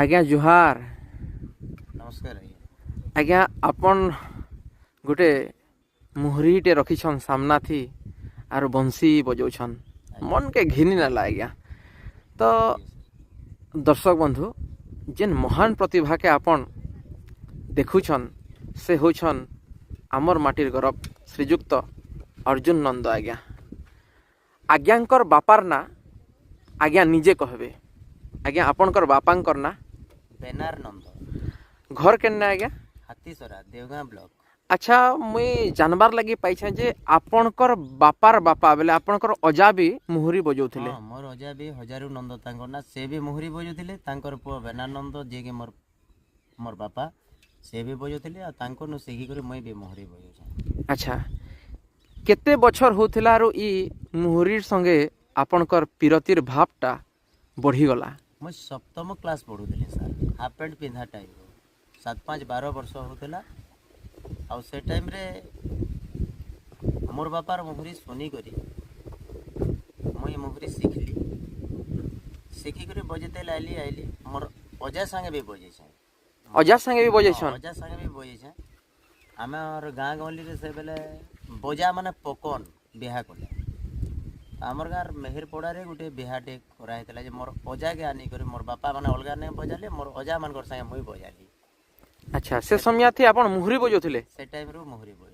आज्ञा जुहार। नमस्कार आज्ञा। आज्ञा आपन गोटे मुहरीटे रखीछन सामना थी आर बंसी बजौछन मन के घिनी नाला आज्ञा। तो दर्शक बंधु जेन महान प्रतिभा के आपन देखुछन से होछन आमर माटिर गौरव श्रीजुक्त अर्जुन नंद आज्ञा। आज्ञांकर बापार ना आज्ञा निजे कहबे। आज्ञा आपनकर बापांकर ना बेनार नंद। घर केन्ना आज्ञा? हाथीसरा देवगां ब्लॉक। अच्छा मुई जानबार लगी पाइछे जे आपनकर बापार बापा बेले आपनकर अजा भी मुहुरी बजौथिले। हां मोर अजा भी हजारू नंद तांकर ना से भी मुहुरी बजौथिले। तांकर पुओ बेनार नंद जे के मोर बापा से भी बजौथिले आ तांकर नु सिखी करे मुई भी मुहुरी बजौछे। अच्छा केते बछर होथिला रो ई मुहुरीर संगे आपनकर पिरतीर भावटा बढ़ी गला? मुई सप्तम क्लास पढुथिले सर। हाफ पैंट पिंधा टाइम 7-5-12 वर्ष होथिला। आ से टाइम रे मोर बापार मुहुरी सुनी करी मुई मुहुरी सिखली। सिखी करे बजेते आइली मोर अजा संगे भी बजेछे। अजा संगे भी बजेछन? अजा संगे भी बजेछे। आमर गाँ गहली रे से बेले बजा माने पकन बिहा कले। आमर गाँर मेहर पड़ा रे गोटे बिहाटे करा हेतला जे मोर अजा के आनी करे मोर बापा माने अलगा ने बजाले मोर अजा मानकर संगे मुई बजाली। अच्छा से समय थी आपन मुहुरी बजौथिले? से टाइम रो मुहुरी बजे।